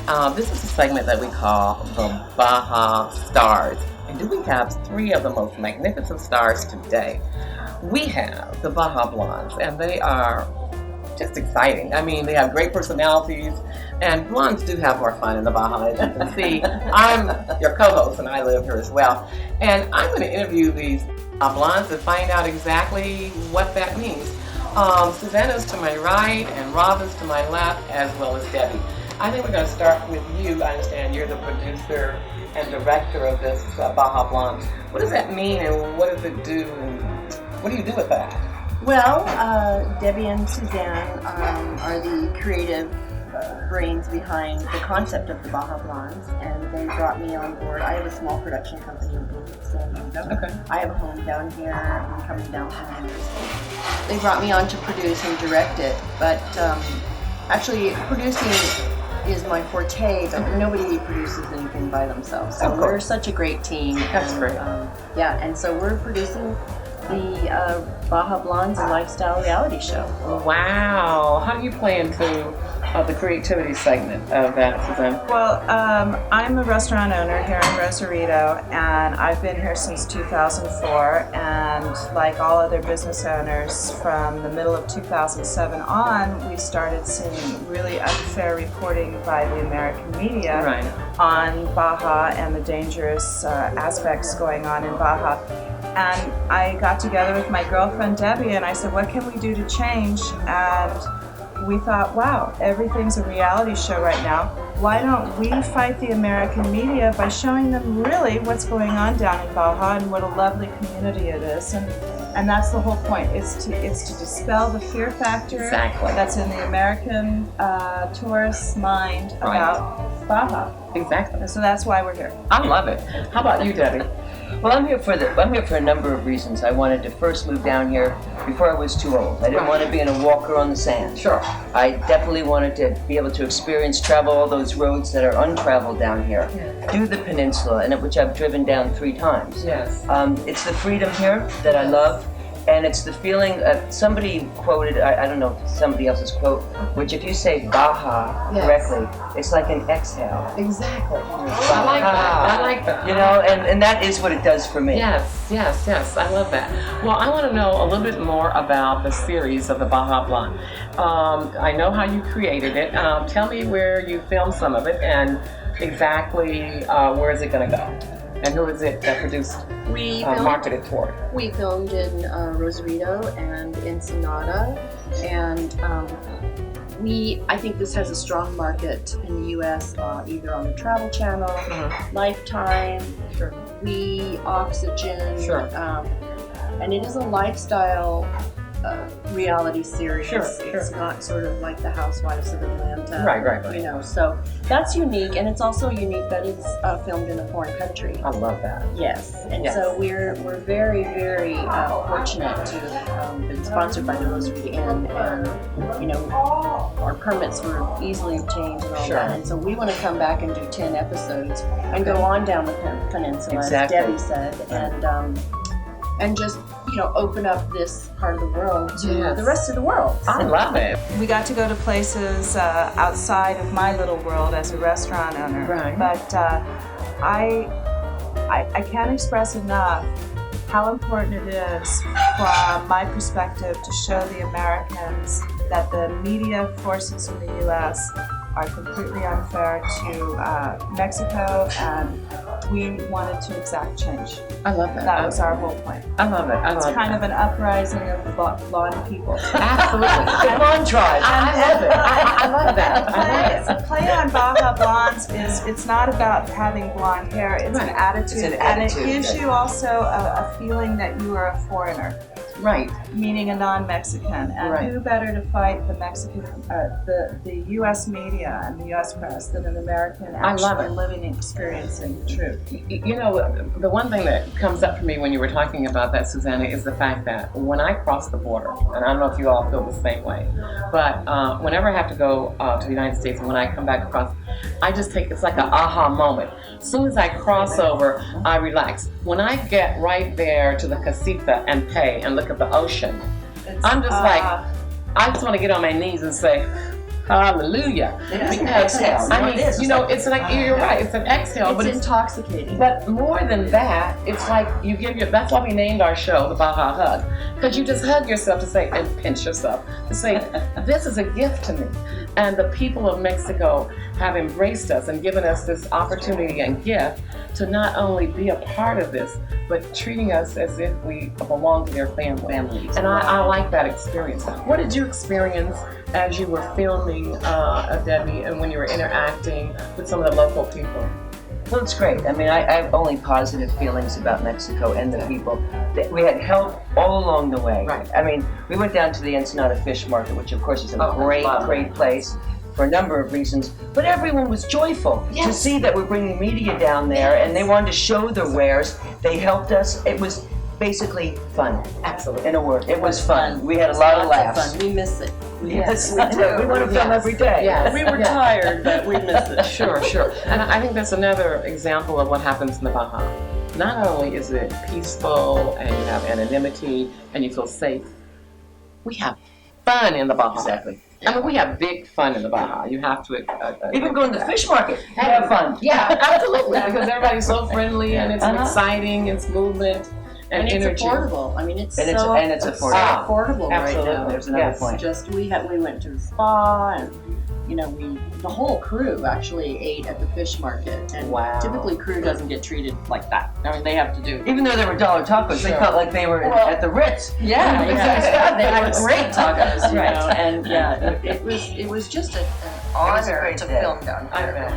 This is a segment that we call the Baja Stars. And do we have three of the most magnificent stars today? We have the Baja Blondes, and they are just exciting. I mean, they have great personalities, and blondes do have more fun in the Baja. As you can see, I'm your co-host, and I live here as well. And I'm going to interview these blondes and find out exactly what that means. Susanna's to my right, and Robin's to my left, as well as Debbie. I think we're going to start with you. I understand you're the producer and director of this Baja Blondes. What does that mean, and what does it do, and what do you do with that? Well, Debbie and Suzanne are the creative brains behind the concept of the Baja Blondes, and they brought me on board. I have a small production company in San Diego. Okay. I have a home down here. I'm coming down from New Jersey. They brought me on to produce and direct it, but actually producing is my forte, but nobody produces anything by themselves. So we're such a great team. That's great. And so we're producing the Baja Blondes and Lifestyle reality show. Wow. How do you play into the creativity segment of that, Suzanne? Well, I'm a restaurant owner here in Rosarito, and I've been here since 2004, and like all other business owners, from the middle of 2007 on, we started seeing really unfair reporting by the American media on Baja and the dangerous aspects going on in Baja. And I got together with my girlfriend Debbie, and I said, what can we do to change? And we thought, wow, everything's a reality show right now. Why don't we fight the American media by showing them really what's going on down in Baja and what a lovely community it is? And that's the whole point. It's to dispel the fear factor that's in the American tourist's mind about Baja. Exactly. And so that's why we're here. I love it. How about you, Debbie? Well, I'm here for a number of reasons. I wanted to first move down here before I was too old. I didn't want to be in a walker on the sand. Sure. I definitely wanted to be able to travel all those roads that are untraveled down here. Do the peninsula, which I've driven down 3 times. Yes. It's the freedom here that I love. And it's the feeling, somebody quoted, I don't know if somebody else's quote, which if you say Baja correctly, it's like an exhale. Exactly. I like that. I like that. You know, and that is what it does for me. Yes. I love that. Well, I want to know a little bit more about the series of the Baja Blonde. I know how you created it. Tell me where you filmed some of it and exactly where is it going to go? And who is it that produced, marketed toward? We filmed in Rosarito and Ensenada, and I think this has a strong market in the U.S., either on the Travel Channel, Lifetime, Oxygen, and it is a lifestyle reality series. It's not sort of like the Housewives of Atlanta. Right. You know, so that's unique, and it's also unique that it's filmed in a foreign country. I love that. Yes, and so we're very, very fortunate to have been sponsored by the Rosarito Inn, and you know, our permits were easily obtained and all that, and so we want to come back and do 10 episodes and go on down the peninsula, as Debbie said, and just, you know, open up this part of the world to the rest of the world. I love it. We got to go to places outside of my little world as a restaurant owner. Right. But I can't express enough how important it is from my perspective to show the Americans that the media forces in the U.S. are completely unfair to Mexico, and we wanted to exact change. I love that. That was our whole point. I love it. It's kind of an uprising of the blonde people. Absolutely. The blonde tribe. I love it. I love that. A play on Baja Blondes it's not about having blonde hair, it's an attitude. And it gives you also a feeling that you are a foreigner. Right. Meaning a non-Mexican. And who better to fight the Mexican, the U.S. media and the U.S. press than an American actually living and experiencing the truth. You know, the one thing that comes up for me when you were talking about that, Susanna, is the fact that when I cross the border, and I don't know if you all feel the same way, but whenever I have to go to the United States, and when I come back across, I just it's like an aha moment. As soon as I cross over, I relax. When I get right there to the casita and pay and look at the ocean, I'm just like, I just want to get on my knees and say, Hallelujah. Because exhale. I mean, It's you know, like- it's like you're right. It's an exhale, It's but it's intoxicating. but more than that, it's like you give your. That's why we named our show the Baja Hug, because you just hug yourself to say and pinch yourself to say, this is a gift to me, and the people of Mexico have embraced us and given us this opportunity and gift to not only be a part of this, but treating us as if we belong to their families. And I like that experience. What did you experience as you were filming, Debbie, and when you were interacting with some of the local people? Well, it's great. I mean, I have only positive feelings about Mexico and the people. We had help all along the way. Right. I mean, we went down to the Ensenada Fish Market, which of course is a great place for a number of reasons. But everyone was joyful to see that we're bringing media down there, and they wanted to show their wares. They helped us. It was basically fun. Absolutely. In a word, it was fun. We had a lot of laughs. Fun. We miss it. Yes, we do. We want to film every day. Yes. We were tired, but we miss it. Sure. And I think that's another example of what happens in the Baja. Not only is it peaceful and you have anonymity and you feel safe, we have fun in the Baja. Exactly. I mean, we have big fun in the Baja. You have to Even going to the fish market, have fun. Yeah, absolutely. Because everybody's so friendly and it's exciting, it's movement and it's energy. affordable. I mean, it's And so it's affordable. affordable right Absolutely. now. There's another Yes. point. Just we went to the spa, and the whole crew actually ate at the fish market. And Wow. typically, crew doesn't get treated like that. I mean, they have to do. Even though there were dollar tacos, they Sure. felt like they were at the Ritz. Yeah, they had great tacos, Right. and it was just an honor great to day. film down I here. bet.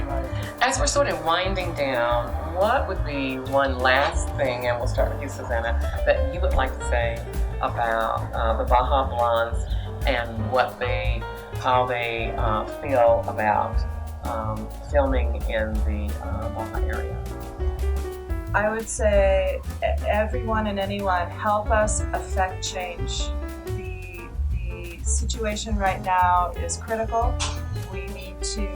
As we're sort of winding down, what would be one last thing, and we'll start with you, Susanna, that you would like to say about the Baja Blondes and how they feel about filming in the Baja area? I would say everyone and anyone help us affect change. The situation right now is critical. We need to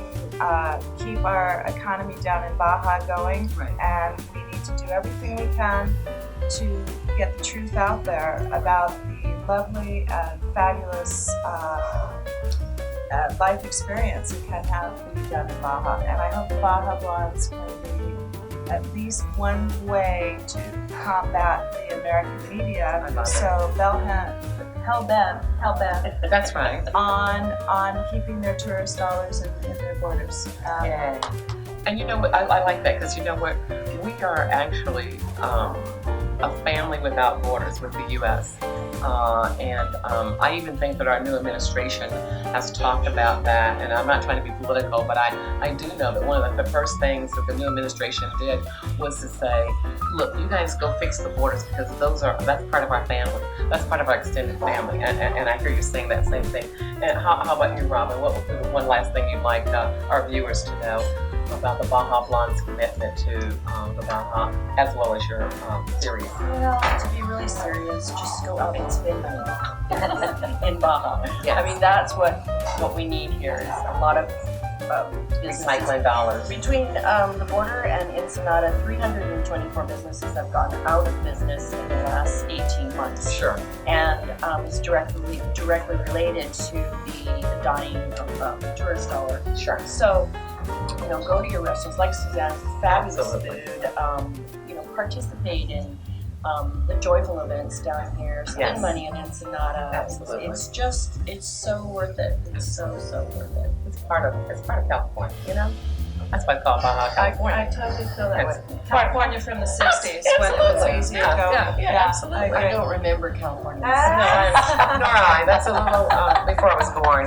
keep our economy down in Baja going, and we need to do everything we can to get the truth out there about the lovely and fabulous life experience it can have being done in Baja. And I hope the Baja Blondes can be at least one way to combat the American media. So hell-bent That's right. on keeping their tourist dollars in their borders. Yeah. And you know what, I like that, because you know what, we are actually a family without borders with the U.S. And I even think that our new administration has talked about that, and I'm not trying to be political, but I do know that one of the first things that the new administration did was to say, look, you guys go fix the borders, because that's part of our family. That's part of our extended family. And I hear you saying that same thing. And how about you, Robin? What would be the one last thing you'd like our viewers to know about the Baja Blondes' commitment to the Baja, as well as your series? Well, to be really serious, just go out and spend money in Baja. Yes. I mean, that's what we need here is a lot of businesses. Recycling dollars. Between the border and Ensenada, 324 businesses have gone out of business in the last 18 months. Sure. And it's directly related to the dying of the tourist dollar. Sure. So, go to your restaurants like Suzanne's, fabulous Absolutely. food. Participate in the joyful events down here. Spend Yes. money in Ensenada. Absolutely. It's so worth it. It's so worth it. It's part of California. That's why it's called Baja California. I totally feel that way. It's- California from the 60s when it was Absolutely. easier to go. Yeah, absolutely. I I agree. don't remember California. Nor I. That's a little before I was born.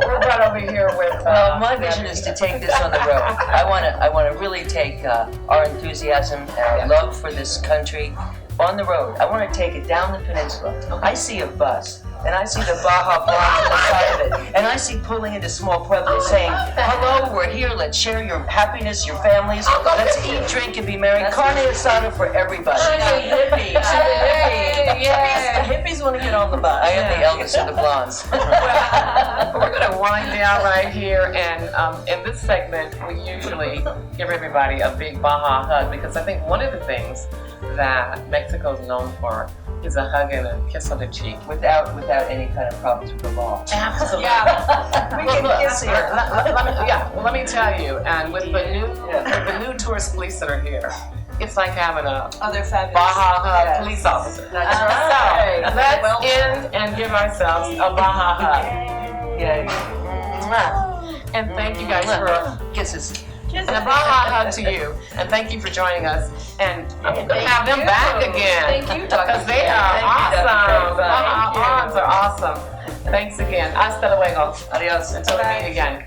We're right over here with. Well, my vision is to take this on the road. I want to really take our enthusiasm and our love for this country on the road. I want to take it down the peninsula. I see a bus, and I see the Baja Blondes on the side of it, and I see pulling into small pueblos saying, "Hello, we're here. Let's share your happiness, your families. Let's eat, drink, and be merry. Carne asada for everybody." Hippies. Yay. Hippies want to get on the bus. I am the eldest of the blondes. We're going to wind down right here, and in this segment, we usually give everybody a big Baja hug, because I think one of the things that Mexico is known for is a hug and a kiss on the cheek. Without any kind of problems with the law. Absolutely. Yeah. Well, look, kiss here. let me tell you, and with the new tourist police that are here, it's like having a They're fabulous. Baja police officer. That's So let's end and give ourselves a Baja hug. Yay. And thank you guys for Kisses. and a Baja hug to you. And thank you for joining us. And have them back again. Thank you, Dr. Because they are Thank you, Dr. awesome. Thank you. Baja Blondes are awesome. Thanks again. Hasta luego. Adios. Until we meet again.